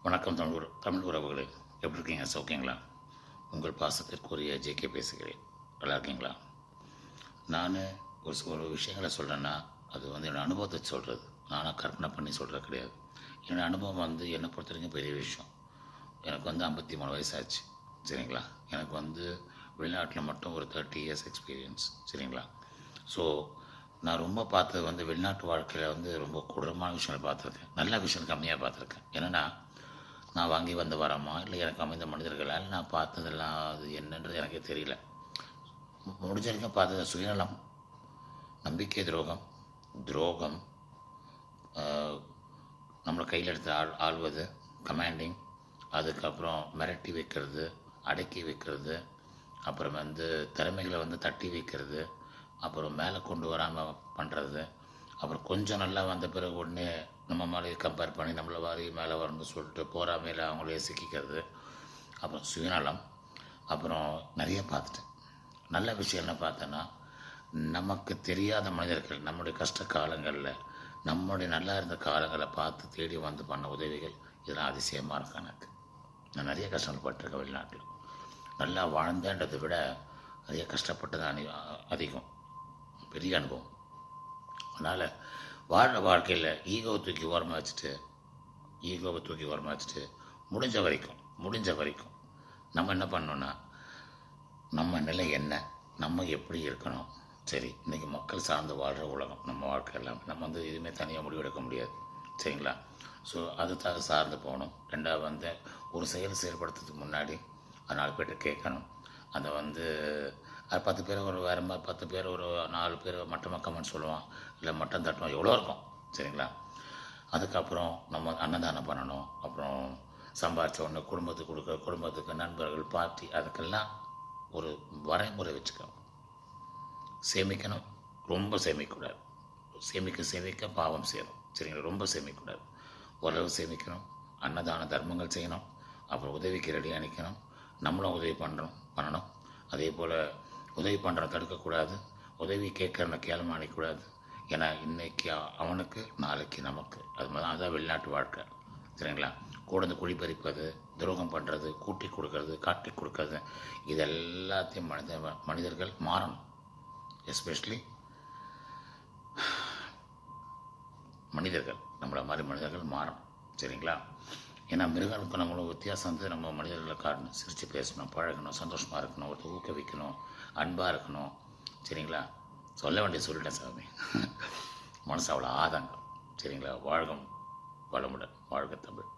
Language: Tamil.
வணக்கம் தமிழ் உறவுகளே, எப்படி இருக்கீங்க? சௌக்கியங்களா? உங்கள் பாசத்திற்குரிய ஜேகே பேசுகிறேன். நல்லா இருக்கீங்களா? நான் ஒரு விஷயங்களை சொல்கிறேன்னா அது என்னோடய அனுபவத்தை சொல்கிறது. நானாக கற்பனை பண்ணி சொல்கிறது கிடையாது. என்னோடய அனுபவம் என்னை பொறுத்த வரைக்கும் பெரிய விஷயம். எனக்கு 53 வயசு ஆச்சு. சரிங்களா? எனக்கு வெளிநாட்டில் மட்டும் ஒரு 30 இயர்ஸ் எக்ஸ்பீரியன்ஸ். சரிங்களா? ஸோ நான் ரொம்ப பார்த்தது வெளிநாட்டு வாழ்க்கையில் ரொம்ப கொடூரமான விஷயங்களை பார்த்துருக்கேன். நல்ல விஷயம் கம்மியாக பார்த்துருக்கேன். என்னென்னா, நான் வாங்கி வந்த வரமா இல்லை எனக்கு அமைந்த மனிதர்களால் நான் பார்த்ததெல்லாம் அது என்னன்றது எனக்கே தெரியல. முடிஞ்ச வரைக்கும் பார்த்தது சுயநலம், நம்பிக்கை துரோகம், துரோகம், நம்மளை கையில் எடுத்து ஆள்வது, கமாண்டிங், அதுக்கப்புறம் மிரட்டி வைக்கிறது, அடக்கி வைக்கிறது, அப்புறம் திறமைகளை தட்டி வைக்கிறது, அப்புறம் மேலே கொண்டு வராமல் பண்ணுறது, அப்புறம் கொஞ்சம் நல்லா வந்த பிறகு உடனே நம்ம மேலே கம்பேர் பண்ணி நம்மளை வாரி மேலே வரணும்னு சொல்லிட்டு போராமையில் அவங்களே சிக்கிக்கிறது, அப்புறம் சுயநலம், அப்புறம் நிறைய பார்த்துட்டேன். நல்ல விஷயம் என்ன பார்த்தேன்னா, நமக்கு தெரியாத மனிதர்கள் நம்முடைய கஷ்ட காலங்களில் நம்முடைய நல்லா இருந்த காலங்களை பார்த்து தேடி பண்ண உதவிகள் இதெல்லாம் அதிசயமாக இருக்கும். எனக்கு நான் நிறைய கஷ்டங்கள் பட்டிருக்கேன். வெளிநாட்டில் நல்லா வாழ்ந்தேன்றதை விட நிறைய கஷ்டப்பட்டது அதிகம். பெரிய அனுபவம். அதனால் வாழ்கிற வாழ்க்கையில் ஈகோவை தூக்கி ஓரமாக வச்சுட்டு முடிஞ்ச வரைக்கும் நம்ம என்ன பண்ணோன்னா, நம்ம நிலை என்ன, நம்ம எப்படி இருக்கணும். சரி, இன்றைக்கி மக்கள் சார்ந்து வாழ்கிற உலகம் நம்ம வாழ்க்கை எல்லாம். நம்ம எதுவுமே தனியாக முடிவெடுக்க முடியாது. சரிங்களா? ஸோ அதுக்காக சார்ந்து போகணும். ரெண்டாவது ஒரு செயல் செயல்படுத்துறதுக்கு முன்னாடி 4 பேர்கிட்ட கேட்கணும். அதை அது 10 பேர் வேறு மாதிரி 10 பேர் ஒரு 4 பேர் மட்டமாக கமெண்ட் சொல்லுவான், இல்லை மட்டம் தட்டுவான், எவ்வளோ இருக்கும். சரிங்களா? அதுக்கப்புறம் நம்ம அன்னதானம் பண்ணணும். அப்புறம் சம்பாதிச்ச ஒன்று குடும்பத்துக்கு நண்பர்கள், பார்ட்டி, அதுக்கெல்லாம் ஒரு வரைமுறை வச்சுக்கணும். சேமிக்கணும், ரொம்ப சேமிக்கக்கூடாது. சேமிக்க பாவம் செய்யணும். சரிங்களா? ரொம்ப சேமிக்கக்கூடாது. ஓரளவு சேமிக்கணும். அன்னதான தர்மங்கள் செய்யணும். அப்புறம் உதவிக்கு ரெடியாக நிற்கணும். நம்மளும் உதவி பண்ணணும். அதே போல் உதவி பண்ணுறத தடுக்கக்கூடாது. உதவி கேட்குறன கேள்வி அணிக்கூடாது. ஏன்னா இன்றைக்கி அவனுக்கு நாளைக்கு நமக்கு. அது மாதிரி அதான் வெளிநாட்டு வாழ்க்கை. சரிங்களா? கூட குழி பறிப்பது, துரோகம் பண்ணுறது, கூட்டி கொடுக்கறது, காட்டி கொடுக்கறது, இது எல்லாத்தையும் மனிதர்கள் மாறணும். எஸ்பெஷலி மனிதர்கள், நம்மளை மாதிரி மனிதர்கள் மாறணும். சரிங்களா? ஏன்னா மிருகங்களுக்கு நம்மளும் வித்தியாசம் நம்ம மனிதர்களை காட்டணும். சிரித்து பேசணும், பழகணும், சந்தோஷமாக இருக்கணும், ஒருத்தர் ஊக்குவிக்கணும், அன்பாக இருக்கணும். சரிங்களா? சொல்ல வேண்டிய சொல்லிட்டேன் சாமி. மனசு அவ்வளோ ஆதங்கம். சரிங்களா? வாழ்க வளமுடன், வாழ்க தமிழ்.